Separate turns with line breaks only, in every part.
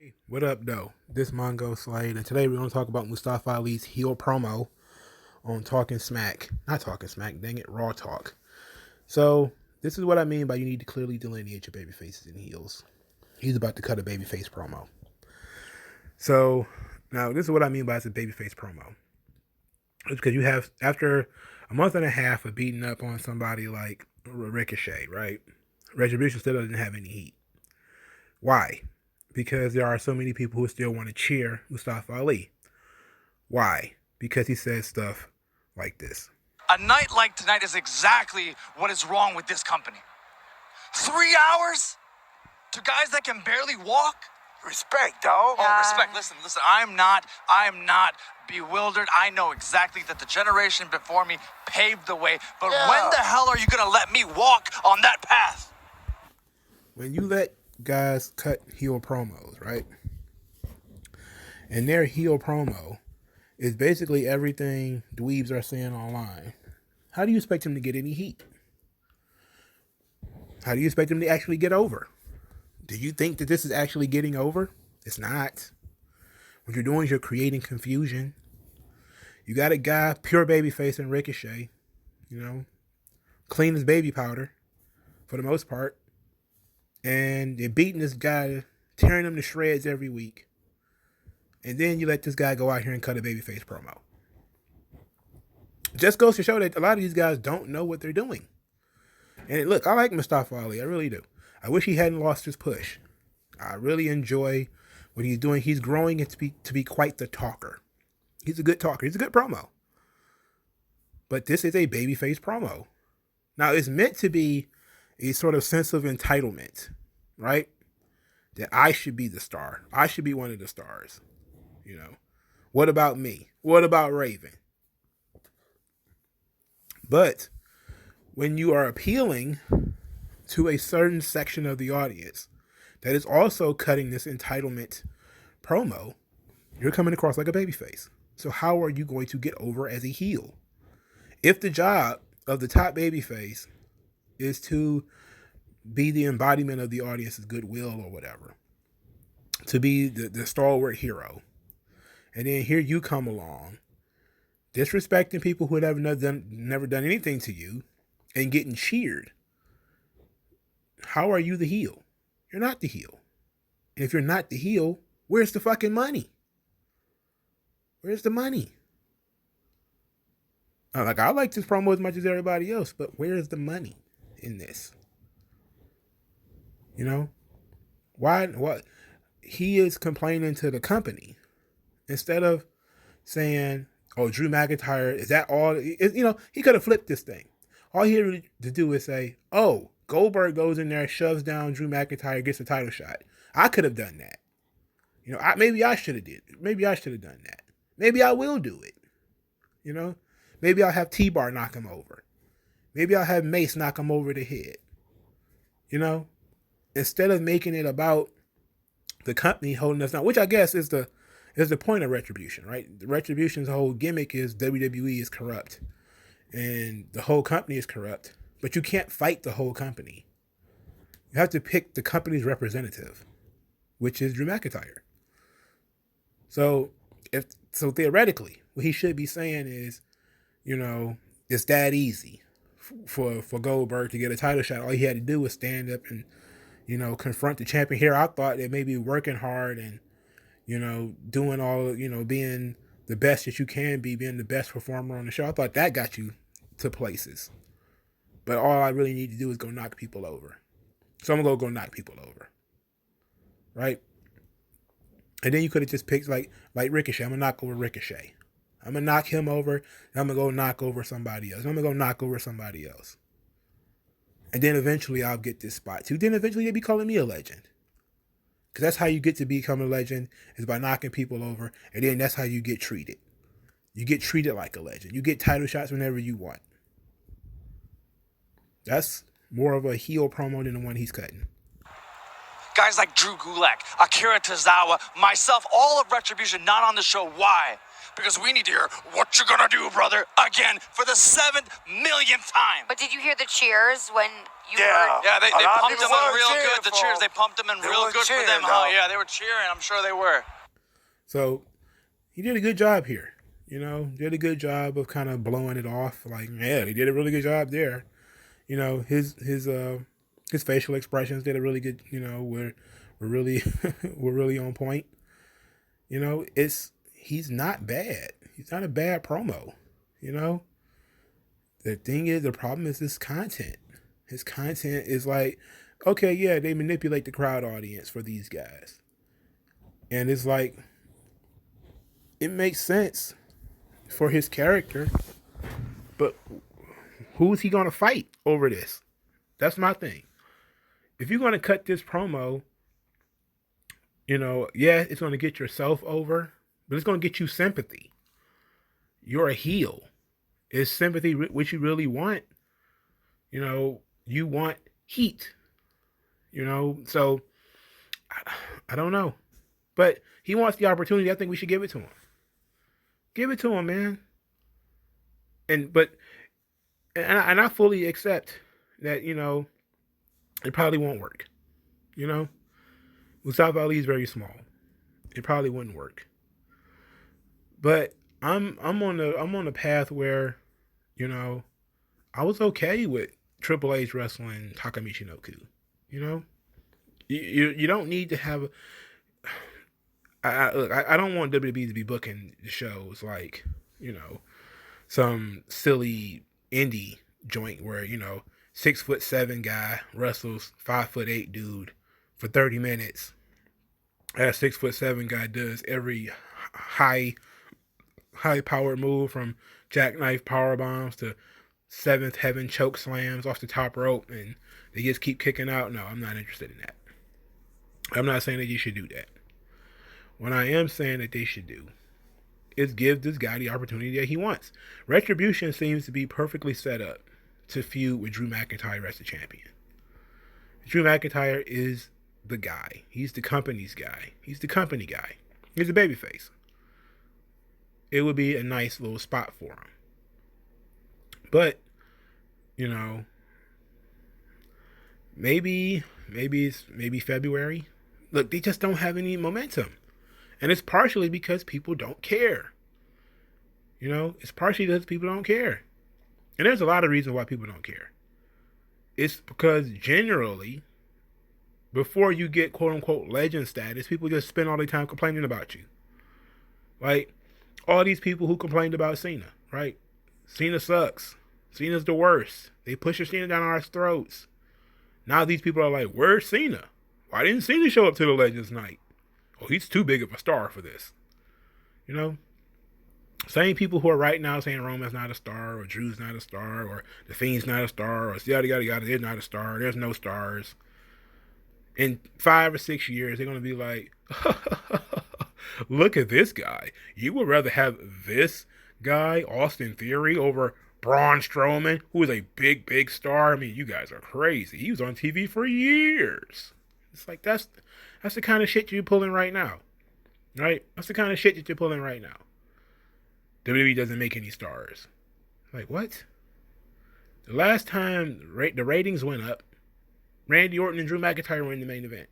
Hey, what up, though? This Mongo Slade, and today we're going to talk about Mustafa Ali's heel promo on Talking Smack. Not Talking Smack, dang it, Raw Talk. So, this is what I mean by you need to clearly delineate your baby faces and heels. He's about to cut a babyface promo. So, now this is what I mean by it's a babyface promo. It's because you have, after a month and a half of beating up on somebody like Ricochet, right? Retribution still doesn't have any heat. Why? Because there are so many people who still want to cheer Mustafa Ali. Why? Because he says stuff like this.
A night like tonight is exactly what is wrong with this company. 3 hours to guys that can barely walk? Respect, dog. Oh, respect. Listen. I am not bewildered. I know exactly that the generation before me paved the way. But when the hell are you going to let me walk on that path?
When you let guys cut heel promos, right? And their heel promo is basically everything dweebs are saying online. How do you expect them to get any heat? How do you expect them to actually get over? Do you think that this is actually getting over? It's not. What you're doing is you're creating confusion. You got a guy, pure babyface in Ricochet, clean as baby powder for the most part. And you're beating this guy, tearing him to shreds every week. And then you let this guy go out here and cut a babyface promo. It just goes to show that a lot of these guys don't know what they're doing. And look, I like Mustafa Ali. I really do. I wish he hadn't lost his push. I really enjoy what he's doing. He's growing to be quite the talker. He's a good talker. He's a good promo. But this is a babyface promo. Now, it's meant to be a sort of sense of entitlement, right? That I should be the star. I should be one of the stars. What about me? What about Raven? But when you are appealing to a certain section of the audience that is also cutting this entitlement promo, you're coming across like a babyface. So how are you going to get over as a heel? If the job of the top babyface is to be the embodiment of the audience's goodwill or whatever, to be the stalwart hero, and then here you come along, disrespecting people who have never done anything to you, and getting cheered. How are you the heel? You're not the heel. And if you're not the heel, where's the fucking money? Where's the money? I like this promo as much as everybody else, but where's the money in this? Why? What? He is complaining to the company instead of saying, "Oh, Drew McIntyre, is that all?" He could have flipped this thing. All he had to do is say, "Oh, Goldberg goes in there, shoves down Drew McIntyre, gets a title shot." I could have done that. Maybe I should have did. Maybe I should have done that. Maybe I will do it. Maybe I'll have T-Bar knock him over. Maybe I'll have Mace knock him over the head. Instead of making it about the company holding us down, which I guess is the point of Retribution, right? The Retribution's whole gimmick is WWE is corrupt and the whole company is corrupt, but you can't fight the whole company. You have to pick the company's representative, which is Drew McIntyre. So theoretically, what he should be saying is, it's that easy for Goldberg to get a title shot. All he had to do was stand up and, confront the champion. Here, I thought that maybe working hard and, doing all, being the best that you can be, being the best performer on the show, I thought that got you to places. But all I really need to do is go knock people over. So I'm going to go knock people over. Right? And then you could have just picked like Ricochet. I'm going to knock over Ricochet. I'm going to knock him over. And I'm going to go knock over somebody else. I'm going to go knock over somebody else. And then eventually I'll get this spot too. Then eventually they'll be calling me a legend. Because that's how you get to become a legend, is by knocking people over. And then that's how you get treated. You get treated like a legend. You get title shots whenever you want. That's more of a heel promo than the one he's cutting.
Guys like Drew Gulak, Akira Tozawa, myself, all of Retribution not on the show. Why? because we need to hear what you're gonna do, brother, again for the 7th millionth time.
But did you hear the cheers when you heard?
Yeah, they pumped them in real good. The cheers, they pumped them in real good for them, huh? Yeah, they were cheering. I'm sure they were.
So he did a good job here. You know, did a good job of kind of blowing it off. Like, yeah, he did a really good job there. You know, his facial expressions did a really good. You know, were really were really on point. You know, he's not bad. He's not a bad promo. You know, the problem is his content. His content is like, okay, yeah, they manipulate the crowd audience for these guys, and it's like, it makes sense for his character, but who's he gonna fight over this? That's my thing. If you're gonna cut this promo, you know, yeah, it's gonna get yourself over, but it's gonna get you sympathy. You're a heel. Is sympathy what you really want? You know, you want heat. You know, so I don't know, but he wants the opportunity. I think we should give it to him. Give it to him, man. And I fully accept that, you know, it probably won't work. You know, Mustafa Ali is very small. It probably wouldn't work. But I'm on the path where, you know, I was okay with Triple H wrestling Taka Michinoku. You know, you don't need to have. I don't want WWE to be booking shows like, you know, some silly indie joint where, you know, 6'7" guy wrestles 5'8" dude for 30 minutes. That 6'7" guy does every high powered move, from jackknife power bombs to seventh heaven choke slams off the top rope, and they just keep kicking out. No, I'm not interested in that. I'm not saying that you should do that. What I am saying that they should do is give this guy the opportunity that he wants. Retribution seems to be perfectly set up to feud with Drew McIntyre as the champion. Drew McIntyre is the guy. He's the company's guy. He's the company guy. He's a babyface. It would be a nice little spot for him. But, you know, maybe February. Look, they just don't have any momentum. And it's partially because people don't care. You know, it's partially because people don't care. And there's a lot of reasons why people don't care. It's because generally, before you get quote unquote legend status, people just spend all their time complaining about you. Like, all these people who complained about Cena, right? Cena sucks. Cena's the worst. They push Cena down our throats. Now these people are like, where's Cena? Why didn't Cena show up to the Legends Night? Oh, he's too big of a star for this. You know? Same people who are right now saying Roman's not a star, or Drew's not a star, or The Fiend's not a star, or yada yada yada, they're not a star, there's no stars. In 5 or 6 years, they're going to be like, look at this guy. You would rather have this guy, Austin Theory, over Braun Strowman, who is a big star? I mean, you guys are crazy. He was on TV for years. It's like, that's the kind of shit you're pulling right now. Right? That's the kind of shit that you're pulling right now. WWE doesn't make any stars. Like, what? The last time the ratings went up, Randy Orton and Drew McIntyre were in the main event.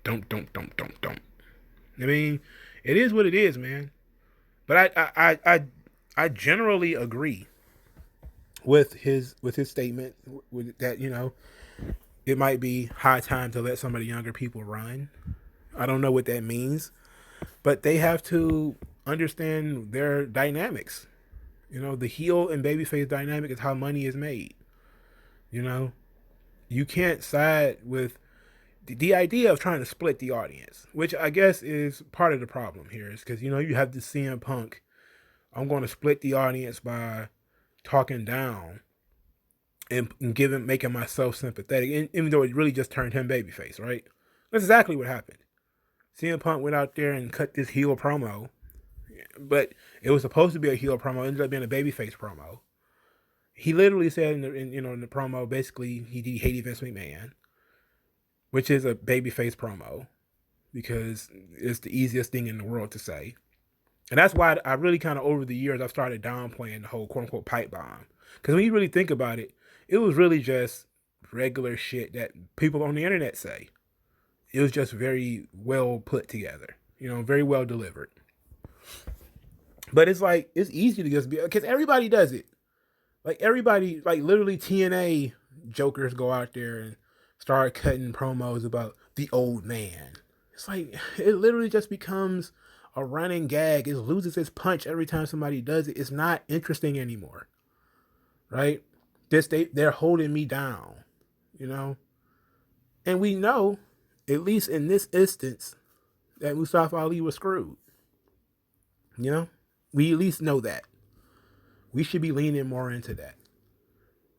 Don't. I mean, it is what it is, man. But I generally agree with his statement that, you know, it might be high time to let some of the younger people run. I don't know what that means, but they have to understand their dynamics. You know, the heel and babyface dynamic is how money is made. You know, you can't side with the idea of trying to split the audience, which I guess is part of the problem here, is because, you know, you have the CM Punk, I'm going to split the audience by talking down and making myself sympathetic, even though it really just turned him babyface, right? That's exactly what happened. CM Punk went out there and cut this heel promo, but it was supposed to be a heel promo, it ended up being a babyface promo. He literally said in the promo, basically he hated Vince McMahon, which is a babyface promo. because it's the easiest thing in the world to say. And that's why I really kind of over the years I've started downplaying the whole quote unquote pipe bomb. Because when you really think about it, it was really just regular shit that people on the internet say. It was just very well put together, very well delivered. But it's like, it's easy to just be, because everybody does it. Like everybody, like literally TNA jokers go out there and start cutting promos about the old man. It's like, it literally just becomes a running gag. It loses its punch every time somebody does it. It's not interesting anymore. Right? They're holding me down, And we know, at least in this instance, that Mustafa Ali was screwed. We at least know that. We should be leaning more into that.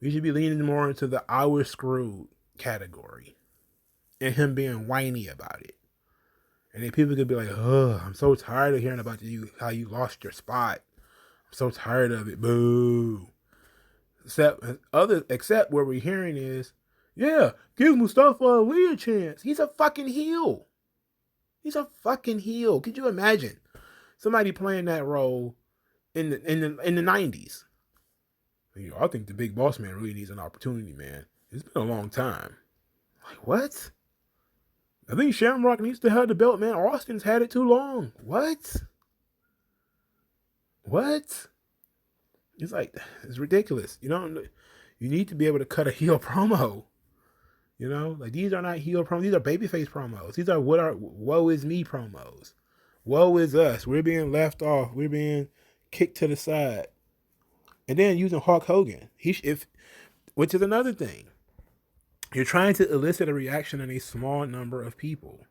We should be leaning more into the I was screwed category. And him being whiny about it. And then people could be like, oh, I'm so tired of hearing about you, how you lost your spot. I'm so tired of it. Boo. Except what we're hearing is, yeah, give Mustafa Ali a chance. He's a fucking heel. He's a fucking heel. Could you imagine somebody playing that role in the 90s? I think the big boss man really needs an opportunity, man. It's been a long time. Like, what? I think Shamrock needs to have the belt, man. Austin's had it too long. What? It's like, it's ridiculous. You need to be able to cut a heel promo. Like these are not heel promos. These are babyface promos. These are woe is me promos. Woe is us. We're being left off. We're being kicked to the side. And then using Hulk Hogan. Which is another thing. You're trying to elicit a reaction in a small number of people.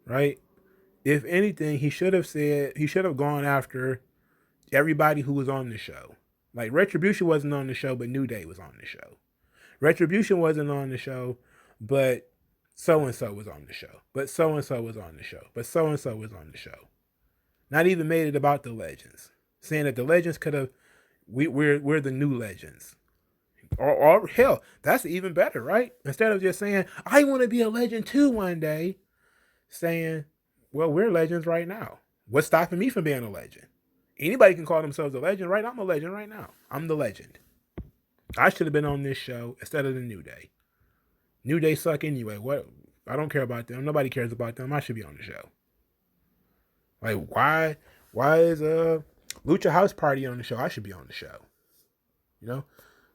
Right? If anything, he should have gone after everybody who was on the show. Like Retribution wasn't on the show, but New Day was on the show. Retribution wasn't on the show, but so-and-so was on the show. But so-and-so was on the show. But so-and-so was on the show. Not even made it about the legends. Saying that the legends could have, we're the new legends. Or hell, that's even better, right? Instead of just saying, I want to be a legend too one day, saying, well, we're legends right now. What's stopping me from being a legend? Anybody can call themselves a legend, right? I'm a legend right now. I'm the legend. I should have been on this show instead of the New Day. New Day suck anyway. What? I don't care about them. Nobody cares about them. I should be on the show. Like, why is Lucha House Party on the show? I should be on the show.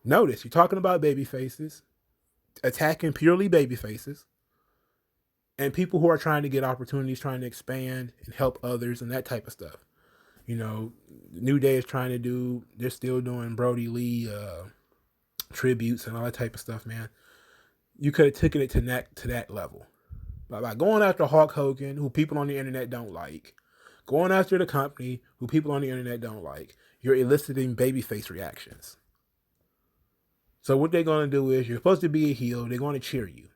Notice, you're talking about baby faces, attacking purely baby faces, and people who are trying to get opportunities, trying to expand and help others and that type of stuff. New Day is trying to do, they're still doing Brody Lee tributes and all that type of stuff, man. You could have taken it to that level. By going after Hulk Hogan, who people on the internet don't like, going after the company, who people on the internet don't like, you're eliciting babyface reactions. So what they're going to do is, you're supposed to be a heel, they're going to cheer you.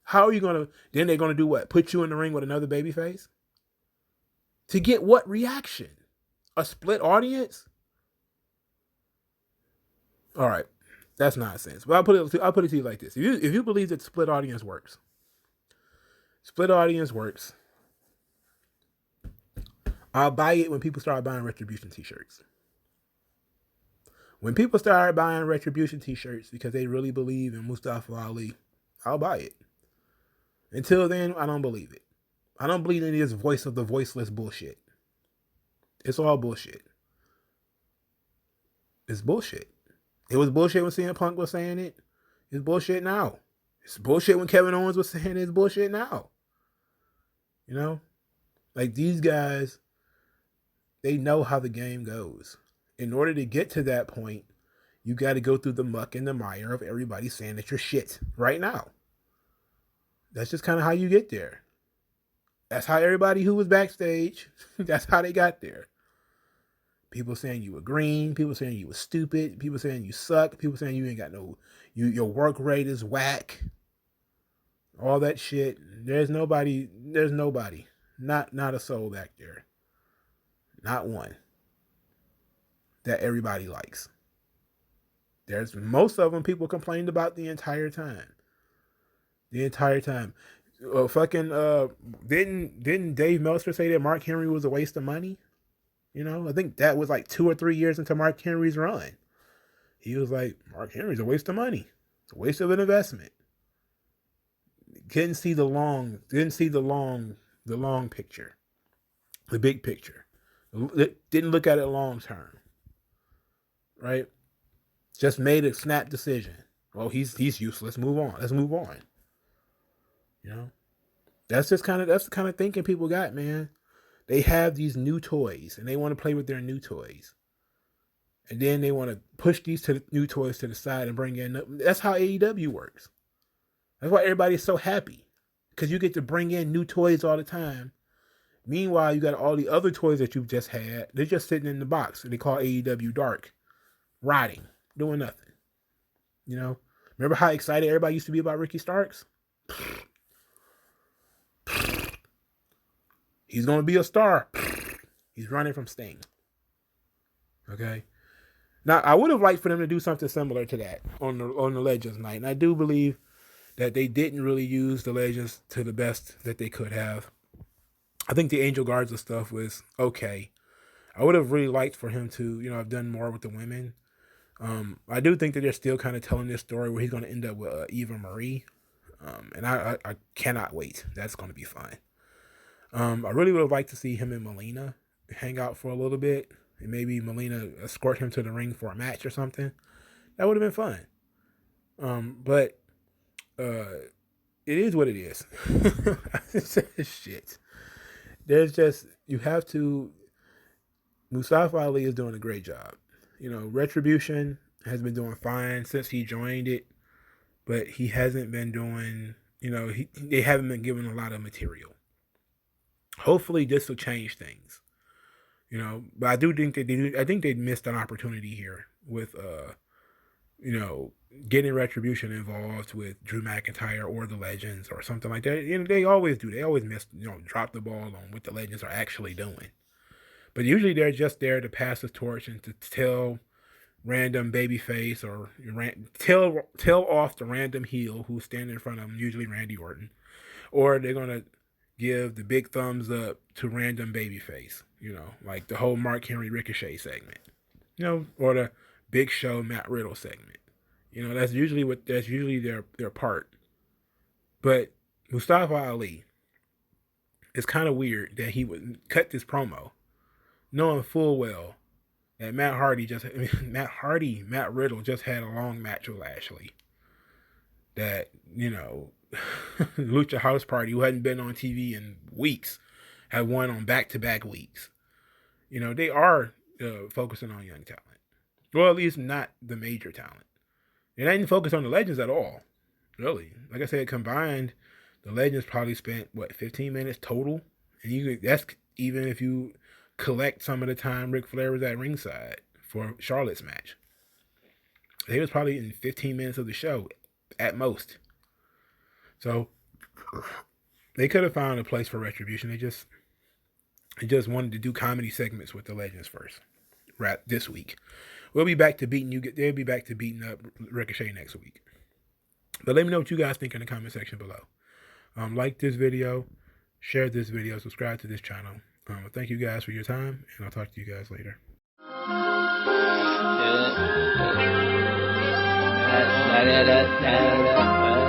How are you going to, then they're going to do what? Put you in the ring with another babyface? To get what reaction? A split audience? All right. That's nonsense. But I'll put it to you like this. If you believe that split audience works, I'll buy it when people start buying Retribution t-shirts. When people start buying Retribution t-shirts because they really believe in Mustafa Ali, I'll buy it. Until then, I don't believe it. I don't believe in this voice of the voiceless bullshit. It's all bullshit. It's bullshit. It was bullshit when CM Punk was saying it. It's bullshit now. It's bullshit when Kevin Owens was saying it. It's bullshit now. Like these guys, they know how the game goes. In order to get to that point, you got to go through the muck and the mire of everybody saying that you're shit right now. That's just kind of how you get there. That's how everybody who was backstage, that's how they got there. People saying you were green, people saying you were stupid, people saying you suck, people saying you ain't got your work rate is whack. All that shit. There's nobody, not a soul back there. Not one. That everybody likes. There's most of them people complained about the entire time. fucking didn't Dave Meltzer say that Mark Henry was a waste of money? You know, I think that was like 2 or 3 years into Mark Henry's run. He was like, Mark Henry's a waste of money. It's a waste of an investment. Didn't see the long picture, the big picture. Didn't look at it long term. Right? Just made a snap decision. Well, he's useless. Let's move on. You know? That's the kind of thinking people got, man. They have these new toys and they want to play with their new toys. And then they want to push these new toys to the side and bring in. That's how AEW works. That's why everybody's so happy. Because you get to bring in new toys all the time. Meanwhile, you got all the other toys that you've just had. They're just sitting in the box. And they call AEW Dark. Rotting. Doing nothing. You know? Remember how excited everybody used to be about Ricky Starks? He's going to be a star. He's running from Sting. Okay? Now, I would have liked for them to do something similar to that on the Legends night. And I do believe that they didn't really use the Legends to the best that they could have. I think the Angel Garza stuff was okay. I would have really liked for him to, have done more with the women. I do think that they're still kind of telling this story where he's going to end up with Eva Marie. And I cannot wait. That's going to be fun. I really would have liked to see him and Melina hang out for a little bit. And maybe Melina escort him to the ring for a match or something. That would have been fun. But it is what it is. Shit. There's just, you have to, Mustafa Ali is doing a great job. Retribution has been doing fine since he joined it, but he hasn't been doing, they haven't been given a lot of material. Hopefully this will change things. But I do think I think they missed an opportunity here with, getting Retribution involved with Drew McIntyre or the Legends or something like that. They always do. They always miss, drop the ball on what the Legends are actually doing. But usually they're just there to pass the torch and to tell random babyface or tell off the random heel who's standing in front of them, usually Randy Orton. Or they're going to give the big thumbs up to random babyface, like the whole Mark Henry Ricochet segment, or the Big Show Matt Riddle segment. That's usually their part. But Mustafa Ali, it's kind of weird that he would cut this promo knowing full well that Matt Riddle just had a long match with Lashley. That, Lucha House Party, who hadn't been on TV in weeks, had won on back-to-back weeks. They are focusing on young talent. Well, at least not the major talent. They didn't focus on the Legends at all. Really. Like I said, combined, the Legends probably spent, 15 minutes total? And that's even if you collect some of the time Ric Flair was at ringside for Charlotte's match. They was probably in 15 minutes of the show at most. So they could have found a place for Retribution. They just wanted to do comedy segments with the Legends first. Right this week. We'll be back to beating you. They'll be back to beating up Ricochet next week. But let me know what you guys think in the comment section below. Like this video, share this video, subscribe to this channel. Thank you guys for your time, and I'll talk to you guys later.
Yeah.